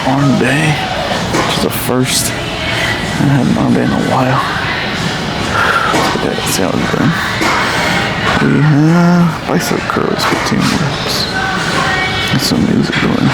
arm day, which is the first. I haven't had an arm day in a while. Let's see how it's been. We have bicep curls, 15 reps. That's some music going.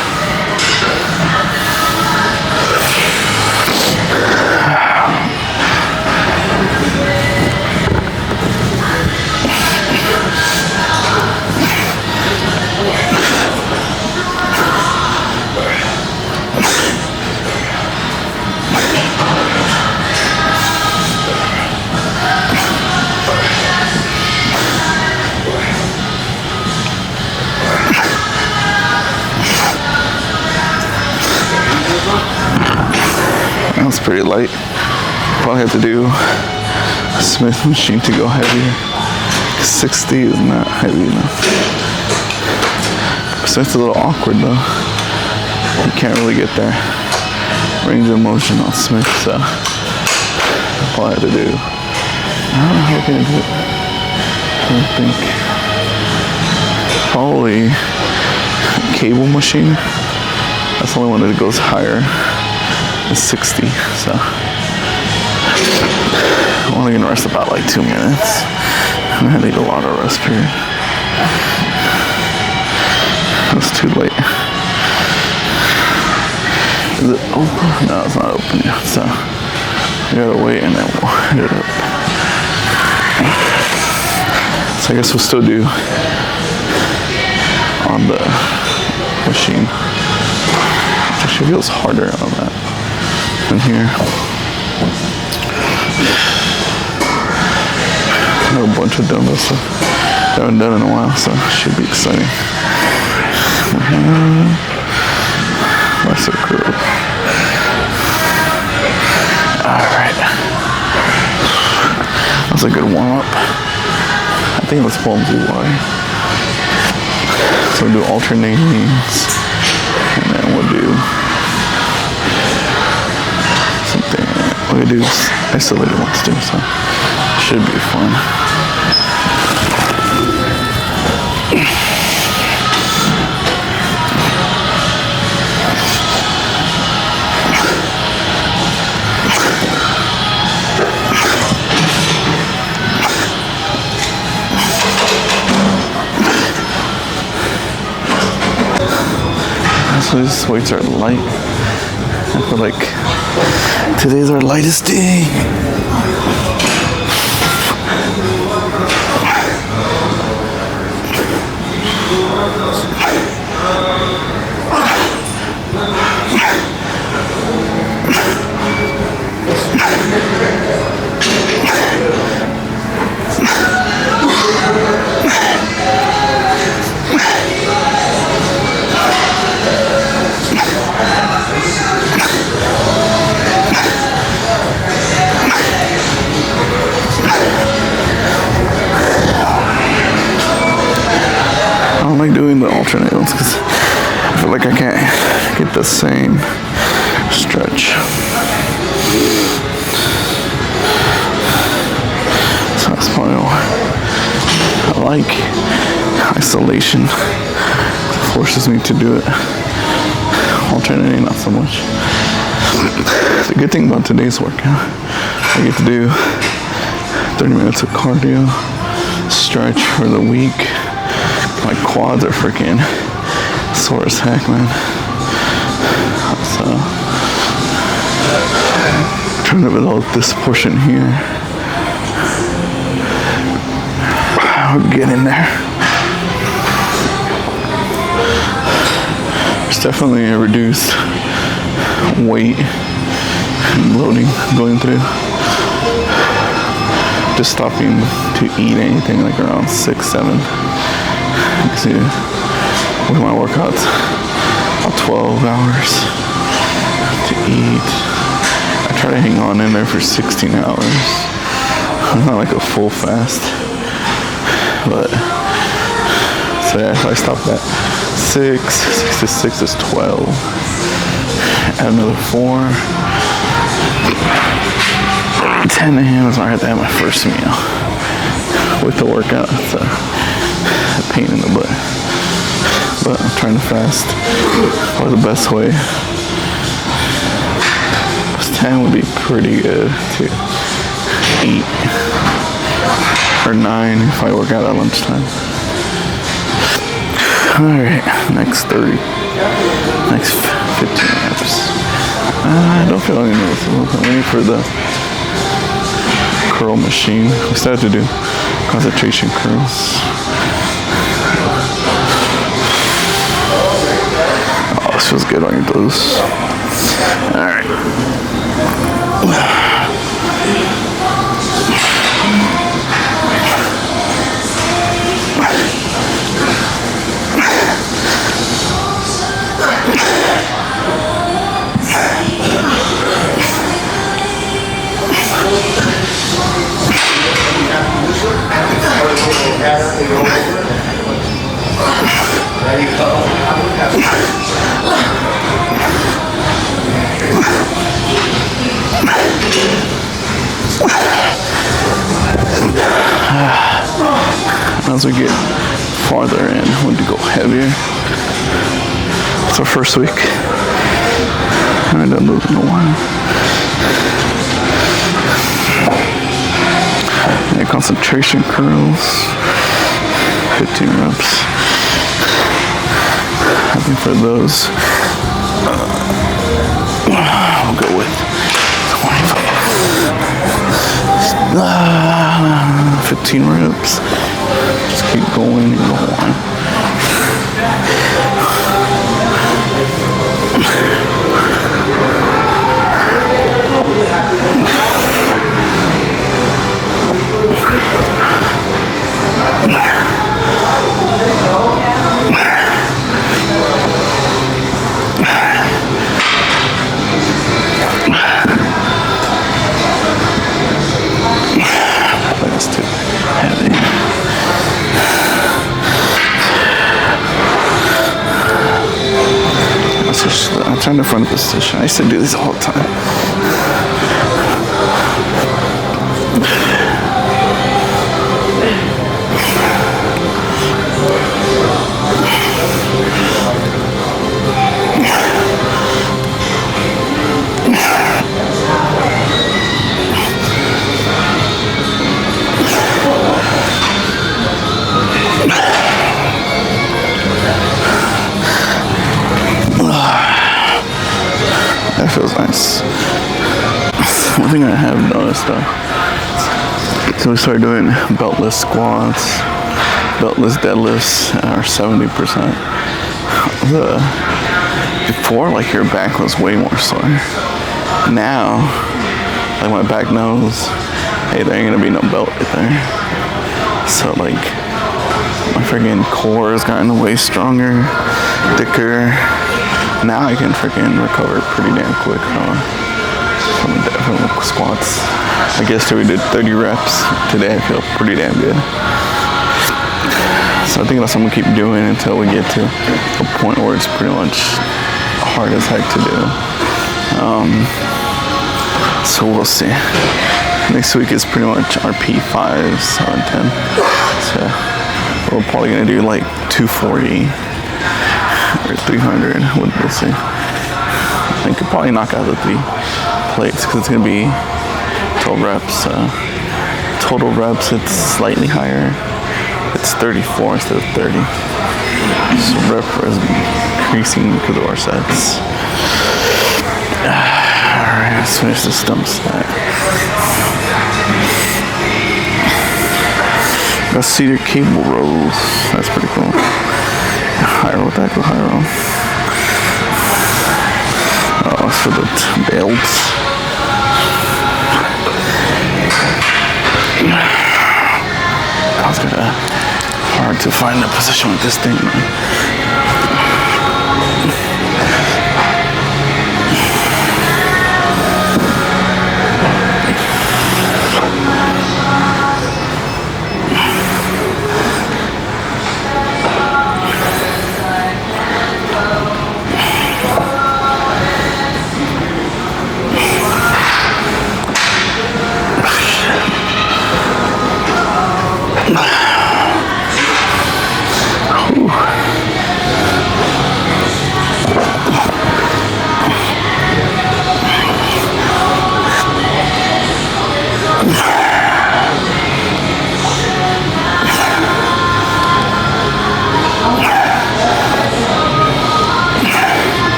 That's pretty light. Probably have to do a Smith machine to go heavier. 60 is not heavy enough. Smith's a little awkward though. You can't really get there. Range of motion on Smith, so I'll probably have to do. I don't know how can I do it. I don't think. Probably cable machine. That's the only one that goes higher. 60, so I'm only gonna rest about like 2 minutes. I need a lot of rest period. It's too late. Is it open? No, it's not open yet, so I gotta wait and then we'll hit it up. So I guess we'll still do on the machine. It actually feels harder on that. In here. I have a bunch of dumbbell stuff I haven't done in a while, so it should be exciting. Bicep curl. Alright. That's a good warm up. I think let's pull them through wide. So we'll do alternatings, and then we'll do something. We're gonna do isolated ones too, so should be fun. So these weights are light. I feel like today's our lightest day. I like doing the alternate ones because I feel like I can't get the same stretch. So that's probably why I like isolation. It forces me to do it. Alternating, not so much. The good thing about today's workout, I get to do 30 minutes of cardio, stretch for the week. My quads are freaking sore as heck, man. So, trying to build this portion here. I'll get in there. There's definitely a reduced weight and loading going through. Just stopping to eat anything like around 6, 7. You can see with my workouts, about 12 hours to eat. I try to hang on in there for 16 hours. I'm not like a full fast, but so yeah, if I stop at 6 to 6 is 12. Add another 4. 10 a.m. is when I have to have my first meal with the workout. It's a pain in the butt, but I'm trying to fast. Probably the best way 10 would be pretty good to eat. Or 9 if I work out at lunchtime. Alright, next 30. Next 15 reps. I don't feel like I'm waiting for the curl machine. We still have to do concentration curls. Oh, this feels good on your glutes. Alright. As we get farther in, we need to go heavier. It's our first week. I haven't done those in a while. And concentration curls. 15 reps. I think for those, I'll go with 25. 15 reps. Just keep going and going. That's too heavy. I'm trying to find a position. I used to do this all the time. That feels nice. One thing I have noticed though, so we started doing beltless squats, beltless deadlifts are 70%. Before, like, your back was way more sore. Now, like, my back knows, hey, there ain't gonna be no belt right there. So, like, my freaking core has gotten way stronger, thicker. Now I can freaking recover pretty damn quick from squats. I guess we did 30 reps. Today I feel pretty damn good. So I think that's what I'm gonna keep doing until we get to a point where it's pretty much hard as heck to do. So we'll see. Next week is pretty much our P5, 7, 10. So we're probably gonna do like 240. Or 300, we'll see. I could probably knock out the 3 plates because it's going to be 12 reps. Total reps, it's slightly higher. It's 34 instead of 30. So rep is increasing because of our sets. Alright, let's finish the stump set. Got seated cable rows. That's pretty cool. High row, tackle, high row. Oh, that's for the belts. It's kinda hard to find a position with this thing, man.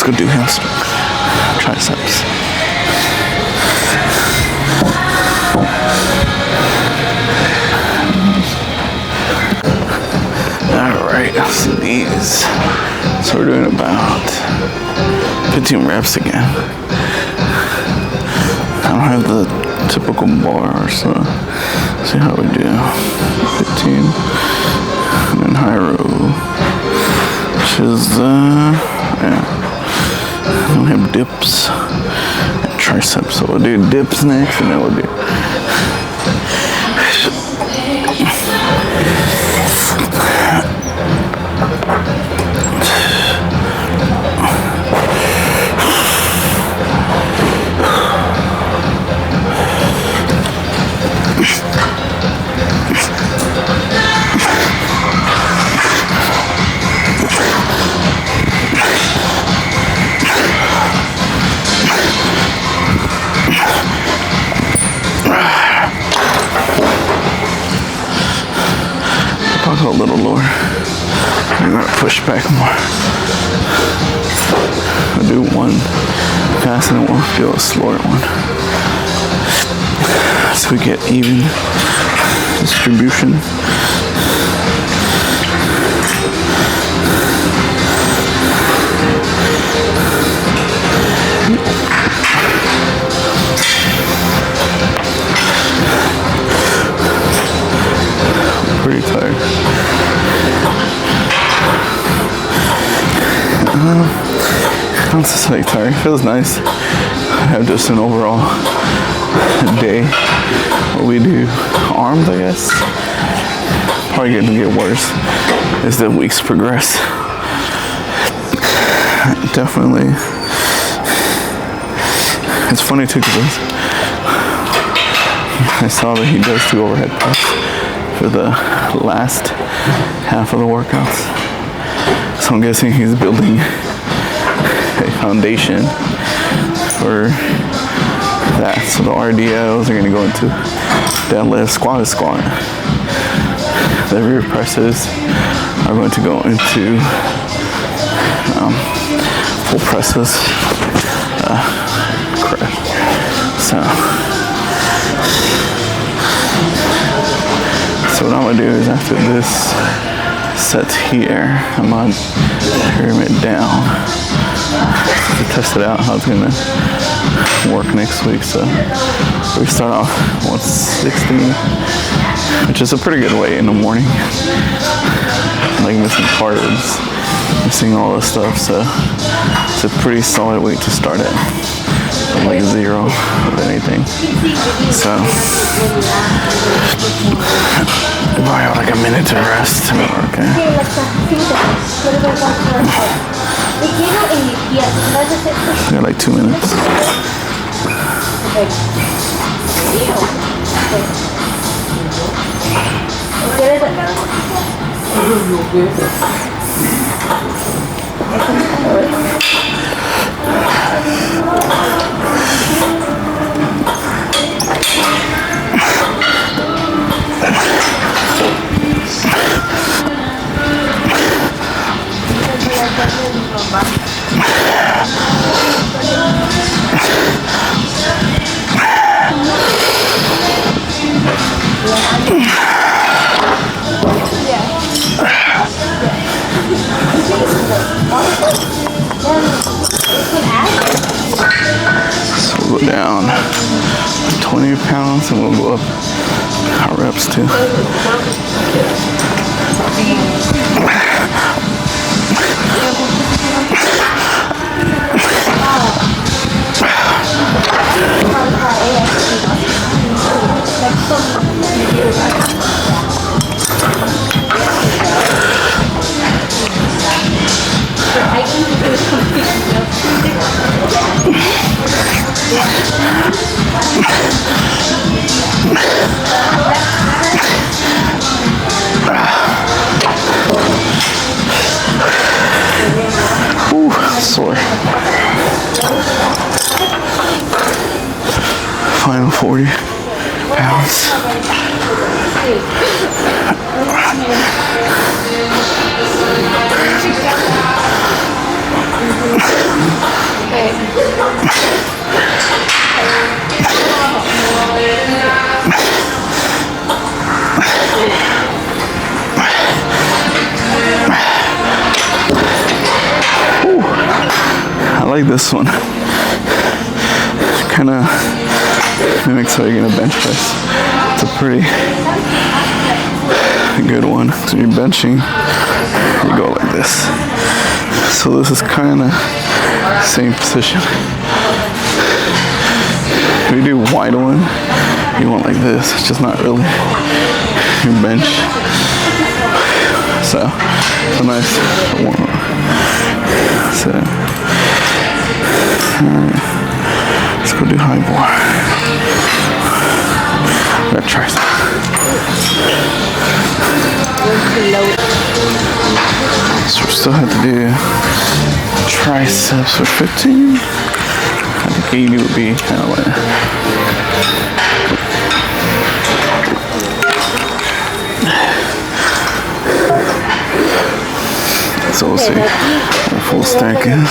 Let's go do hamstring, triceps. Alright, so these. So we're doing about 15 reps again. I don't have the typical bar, so see how we do. 15, and then high row, which is yeah. We have dips and triceps, so we'll do dips next, and then we'll do a little lower. I'm gonna push back more. I'll do one fast and then we'll do a slower one. So we get even distribution. Pretty tired. I'm just like tired. It feels nice. I have just an overall day where we do arms, I guess. Probably going to get worse as the weeks progress. Definitely. It's funny too because I saw that he does 2 overhead press for the last half of the workouts. So I'm guessing he's building a foundation for that. So the RDLs are going to go into deadlift, squat. The rear presses are going to go into full presses. So what I'm going to do is after this set here, I'm going to pyramid down to test it out how it's going to work next week. So we start off 160, which is a pretty good weight in the morning. Like missing carbs, missing all this stuff, so it's a pretty solid weight to start at. Like 0 of anything. So I have like a minute to rest. Okay. We got like 2 minutes. So we'll go down 20 pounds and we'll go up our reps too. Ooh, sore. Final 40 pounds. I like this one. Kind of mimics how you're gonna bench press. It's a pretty good one. So you're benching, you go like this. So this is kind of same position. If you do wide one, you want like this. It's just not really your bench. So it's a nice one. So let's go do high bar. Got triceps. So we still have to do triceps for 15. I think 80 would be kind of like. So we'll see what the full stack is.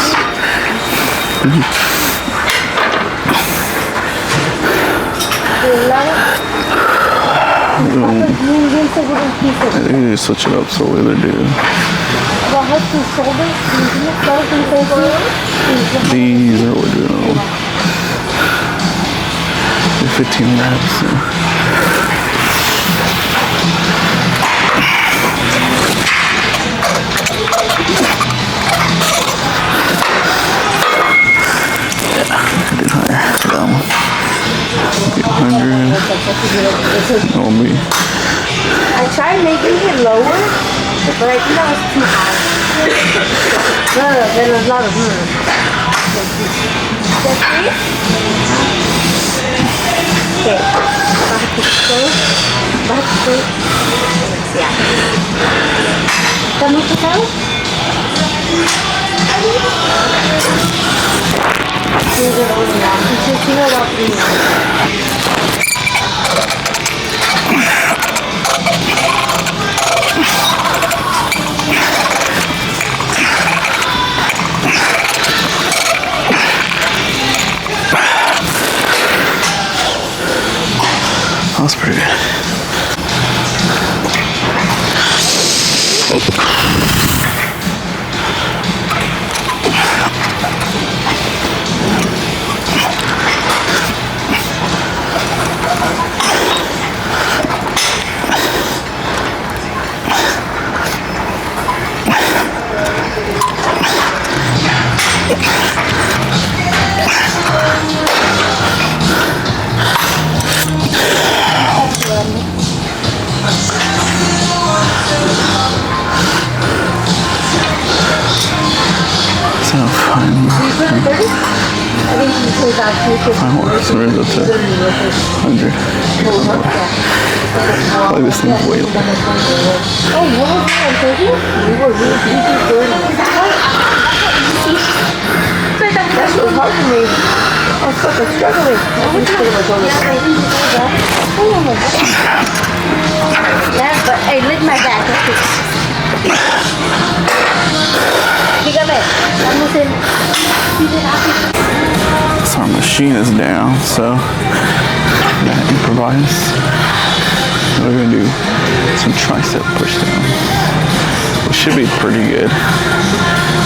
I think they switch it up so we either do these or we'll do 15 reps. I tried making it lower, but I think that was too high. There was a lot of Okay. Yeah. ¿Está muy pesado? That's pretty good. So we're up to 100. Like this thing's way low. Oh, what was that? 30? We were really 30. That's so hard for me. I was fucking struggling. But hey, lift my back. Dígame, vamos en. So our machine is down, so I'm gonna improvise. We're gonna do some tricep pushdowns, which should be pretty good.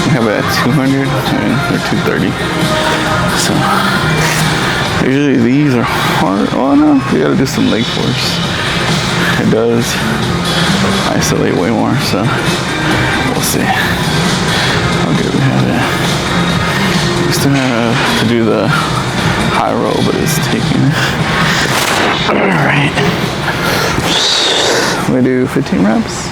We have it at 200 or 230. So usually these are hard. Oh no, we gotta do some leg force. It does isolate way more, so we'll see how good we have it. We still have to do the high row, but it's taking it. Alright. We do 15 reps.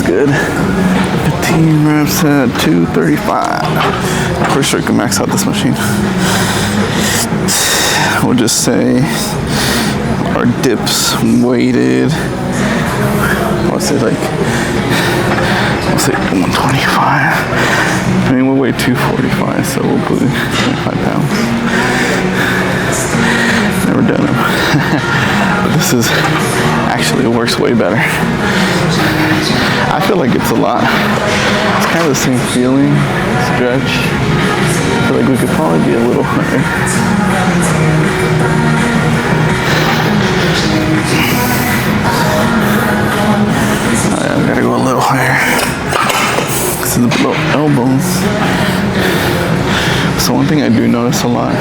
Good. 15 reps at 235. Pretty sure I can max out this machine. We'll just say our dips weighted. Let's say 125. I mean, we'll weigh 245, so we'll put 25 pounds. Never done them. But this is actually works way better. I feel like it's a lot. It's kind of the same feeling, stretch. I feel like we could probably be a little higher. I gotta go a little higher. This is below elbows. So one thing I do notice a lot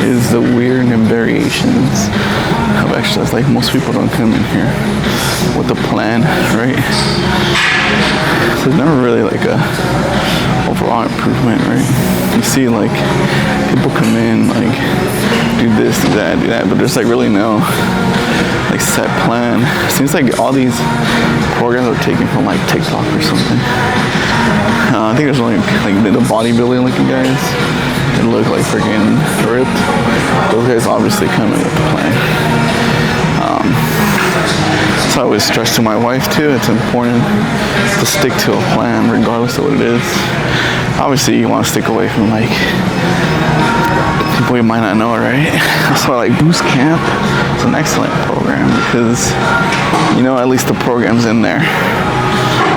is the weird and variations of exercise. Like most people don't come in here with a plan, right? So there's never really like a overall improvement, right? You see like people come in like do this, do that, but there's like really no like set plan. Seems like all these programs are taken from like TikTok or something. I think there's only like the bodybuilding looking guys. They look like freaking ripped. Those guys obviously come in with a plan. So I always stress to my wife too, it's important to stick to a plan regardless of what it is. Obviously you want to stick away from like people you might not know, right? That's why like Boost Camp is an excellent program because you know at least the programs in there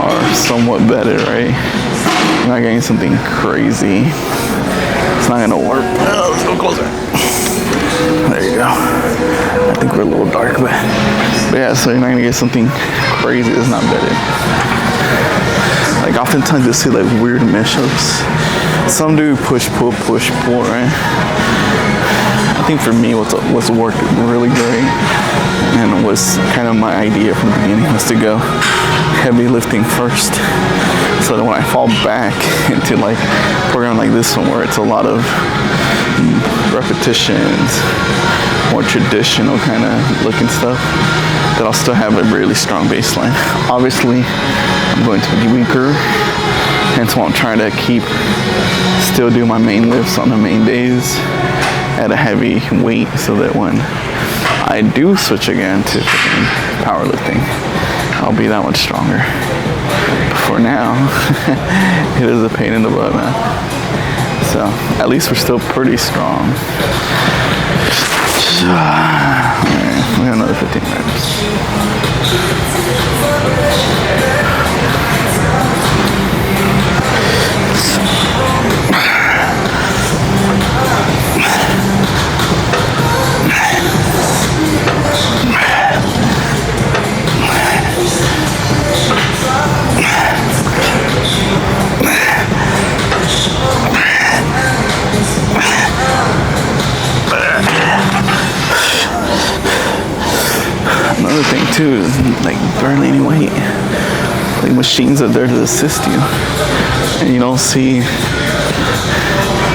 are somewhat better, right? You're not getting something crazy. It's not gonna work. Oh, let's go closer. There you go. I think we're a little dark, but yeah, so you're not gonna get something crazy that's not better. Like oftentimes you'll see like weird mashups. Some do push, pull, right? I think for me what's worked really great and was kind of my idea from the beginning was to go heavy lifting first. So that when I fall back into like a program like this one where it's a lot of repetitions, more traditional kind of looking stuff, that I'll still have a really strong baseline. Obviously, I'm going to be weaker, and so I'm trying to still do my main lifts on the main days at a heavy weight so that when I do switch again to powerlifting, I'll be that much stronger. But for now, it is a pain in the butt, man. So at least we're still pretty strong. Alright, we got another 15 reps. Another thing too is like barely any weight. Like machines are there to assist you, and you don't see.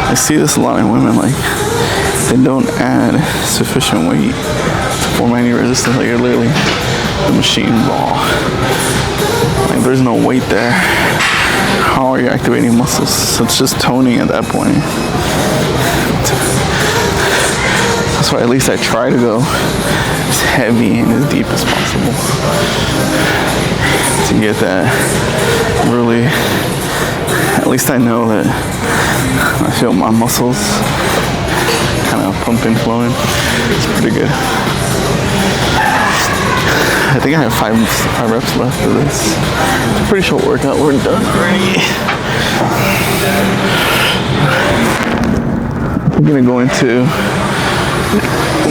I see this a lot in women. Like they don't add sufficient weight to form any resistance. Like you're literally the machine raw. Like there's no weight there. How are you activating muscles? So it's just toning at that point. That's why at least I try to go as heavy and as deep as possible to get that really, at least I know that I feel my muscles kind of pumping, flowing. It's pretty good. I think I have five reps left of this. It's a pretty short workout. We're done already. We're gonna go into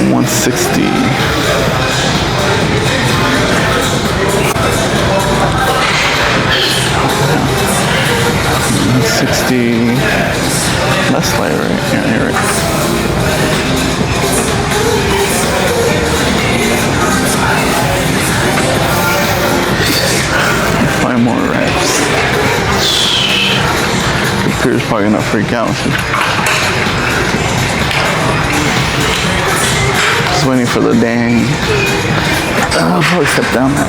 160. 160. Less light, right? Yeah, you're right. Five more reps. Computer's probably gonna freak out. Just waiting for the dang. I'll probably step down that.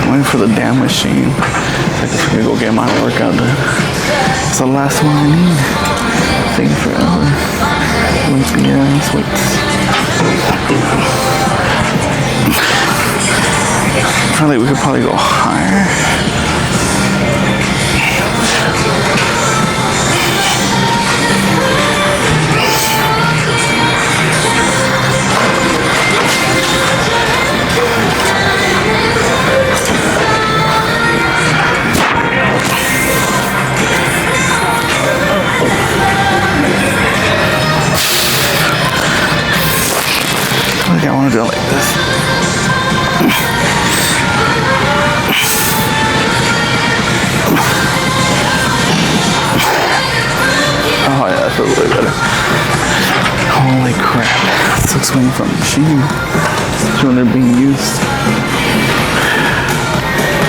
Waiting for the damn machine. I'm gonna go get my workout done. It's the last one I need. Taking forever. Limpy ass weights. We could probably go higher. I want to do it like this. Oh yeah, that feels way better. Holy crap. This looks like from the machine. It's when they're being used.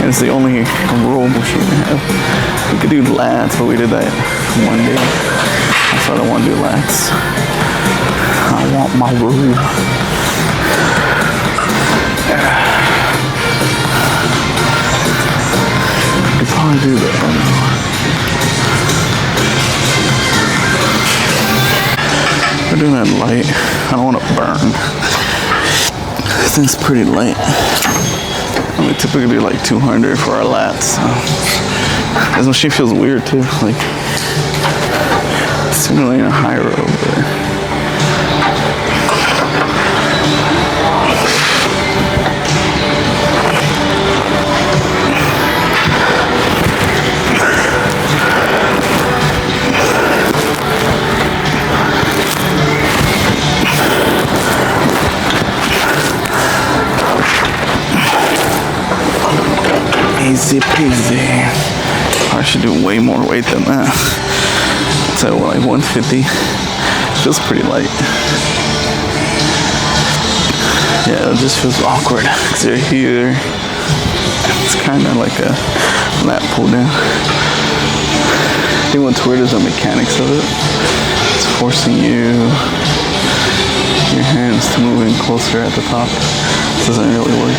And it's the only roll machine I have. We could do lats, but we did that one day. That's why I don't want to do lats. I want my roll. You probably do that. We're doing that light. I don't want to burn. This thing's pretty light. We typically do like 200 for our lats. So. This machine feels weird too. Like simulating a high row. Easy peasy. I should do way more weight than that. So like 150. Feels pretty light. Yeah, it just feels awkward because you're here. It's kind of like a lat pull down. I think what's weird is the mechanics of it. It's forcing your hands to move in closer at the top. It doesn't really work.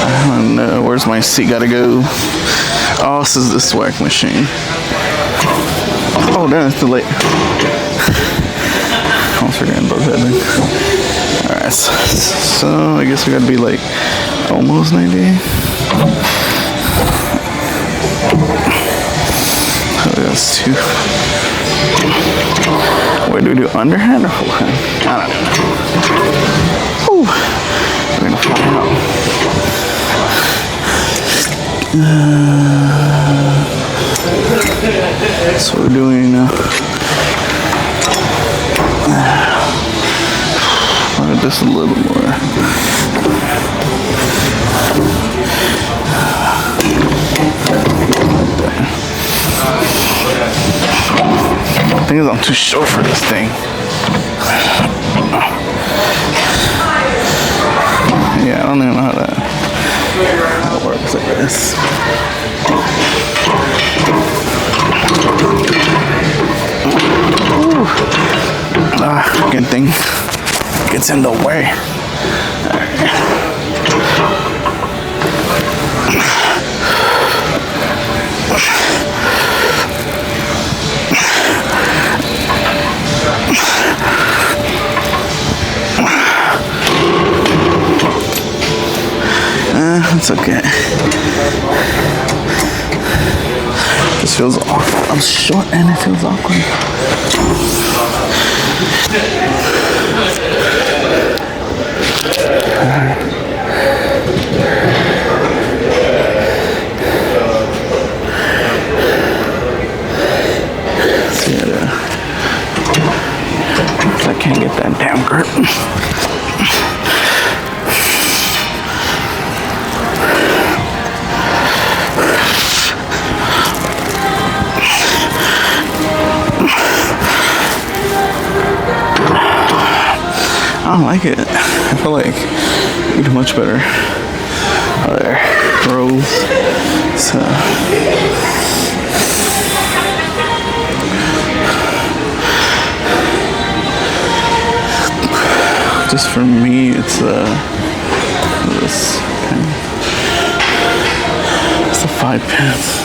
I don't know, where's my seat gotta go? Oh, this is the swag machine. Oh, damn, it's too late. I'm forgetting about that thing. Alright, so I guess we gotta be like almost 90. Oh, that's two. Wait, do we do underhand or full hand? I don't know. Ooh, we're gonna find out. So we're doing just a little more. I think I'm too short for this thing. Yeah, I don't even know how that works like this. Good thing gets in the way. It's okay. This feels awkward. I'm short and it feels awkward. See, I can't get that damn grip. I don't like it. I feel like you do much better There, rows. So just for me, it's this kind of, it's a 5 pins.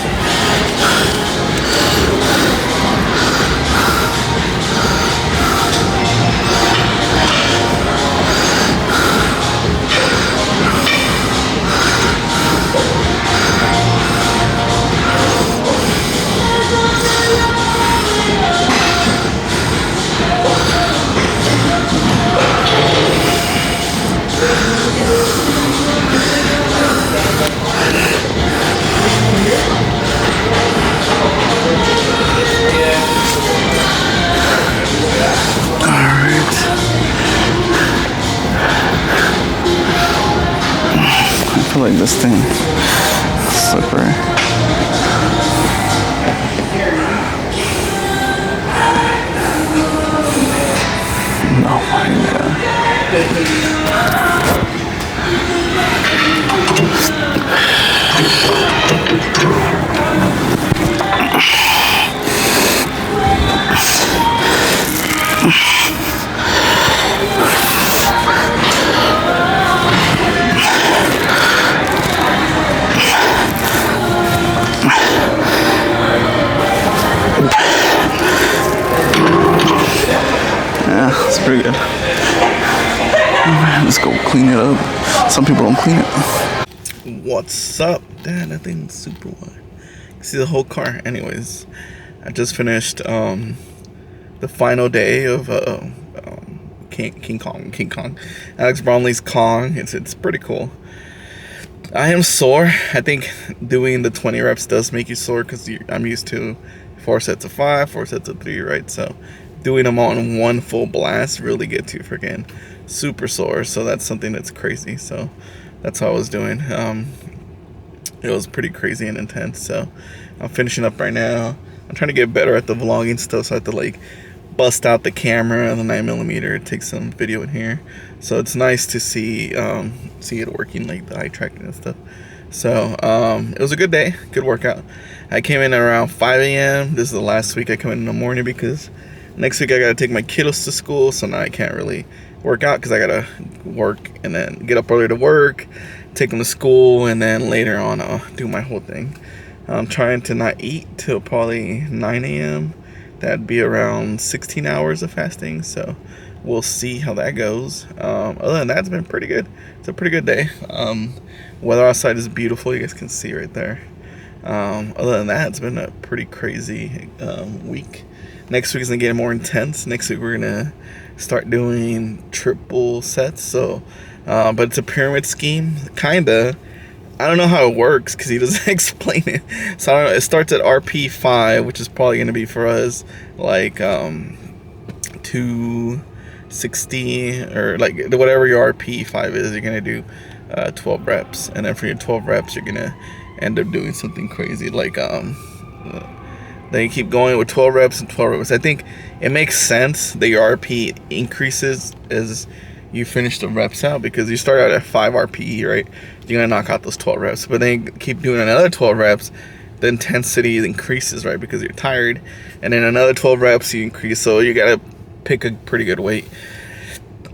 I feel like this thing is slippery. No, yeah. Yeah, it's pretty good. Oh man, let's go clean it up. Some people don't clean it. What's up? Damn, that thing's super wide. See the whole car. Anyways, I just finished the final day of King Kong. Alex Bromley's Kong. It's pretty cool. I am sore. I think doing the 20 reps does make you sore because I'm used to 4 sets of 5, 4 sets of 3, right? So doing them all in one full blast really gets you freaking super sore. So that's something that's crazy. So that's how I was doing. It was pretty crazy and intense. So I'm finishing up right now. I'm trying to get better at the vlogging stuff. So I have to like bust out the camera and the 9mm, take some video in here. So it's nice to see it working, like the eye tracking and stuff. So it was a good day, good workout. I came in around 5 a.m. This is the last week I come in the morning because next week I gotta take my kiddos to school. So now I can't really work out because I gotta work and then get up early to work, take them to school, and then later on I'll do my whole thing. I'm trying to not eat till probably 9 a.m. That'd be around 16 hours of fasting. So we'll see how that goes. Other than that, it's been pretty good. It's a pretty good day. Weather outside is beautiful. You guys can see right there. Other than that, it's been a pretty crazy week. Next week is gonna get more intense. Next week we're gonna start doing triple sets. So, but it's a pyramid scheme, kinda. I don't know how it works because he doesn't explain it. So I don't know. It starts at RP5, which is probably gonna be for us like 260 or like whatever your RP5 is. You're gonna do 12 reps, and then for your 12 reps, you're gonna end up doing something crazy like then you keep going with 12 reps and 12 reps. I think it makes sense that your RP increases as you finish the reps out because you start out at 5 RPE, right? You're gonna knock out those 12 reps, but then you keep doing another 12 reps, the intensity increases, right? Because you're tired, and then another 12 reps you increase, so you gotta pick a pretty good weight.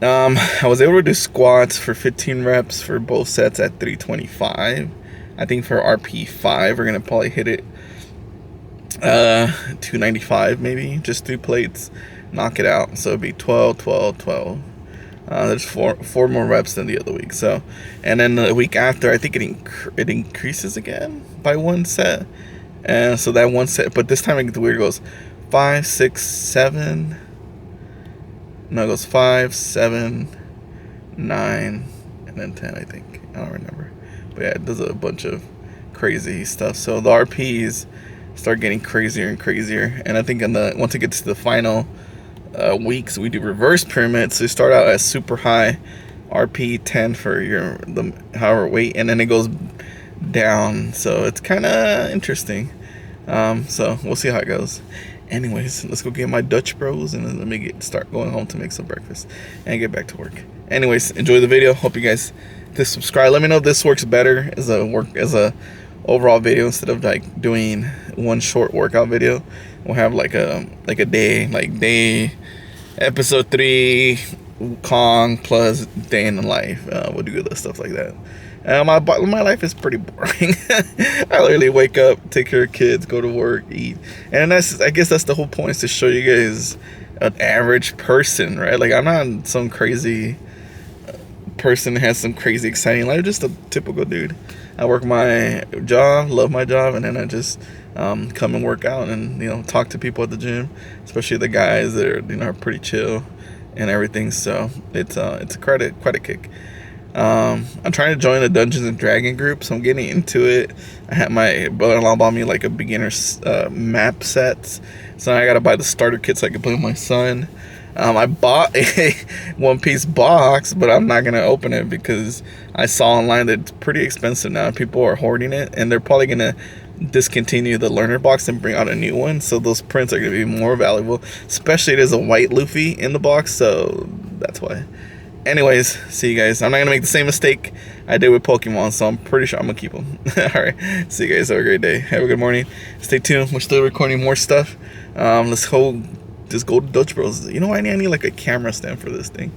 I was able to do squats for 15 reps for both sets at 325. I think for RP5 we're gonna probably hit it 295 maybe, just 3 plates, knock it out. So it'd be 12, 12, 12. There's four more reps than the other week. So, and then the week after, I think it increases again by 1 set. And so that 1 set, but this time it gets weird. It goes 5, 6, 7. No, it goes 5, 7, 9, and then 10. I think, I don't remember. But yeah, it does a bunch of crazy stuff. So the RPs start getting crazier and crazier. And I think once it gets to the final weeks, we do reverse pyramids. So you start out at super high RP 10 for the however weight, and then it goes down. So it's kind of interesting. So we'll see how it goes. Anyways, let's go get my Dutch bros and then let me start going home to make some breakfast and get back to work. Anyways, enjoy the video. Hope you guys to subscribe. Let me know if this works better as a overall video instead of like doing one short workout video. We'll have like a day episode 3 KONG plus day in the life. We'll do other stuff like that. My life is pretty boring. I literally wake up, take care of kids, go to work, eat, and I guess that's the whole point, is to show you guys an average person, right? Like, I'm not some crazy person that has some crazy exciting life. Just a typical dude. I work my job, love my job, and then I just come and work out and, you know, talk to people at the gym, especially the guys that are, you know, are pretty chill and everything. So it's quite a kick. I'm trying to join a Dungeons and Dragon group, so I'm getting into it. I had my brother-in-law bought me like a beginner's map set, so I gotta buy the starter kit so I can play with my son. I bought a one-piece box, but I'm not gonna open it because I saw online that it's pretty expensive now. People are hoarding it, and they're probably gonna discontinue the learner box and bring out a new one, so those prints are gonna be more valuable, especially there's a white Luffy in the box, so that's why. Anyways, see you guys. I'm not gonna make the same mistake I did with Pokemon, so I'm pretty sure I'm gonna keep them. Alright, see you guys. Have a great day. Have a good morning. Stay tuned. We're still recording more stuff. Let's go to Dutch Bros. You know, I need like a camera stand for this thing.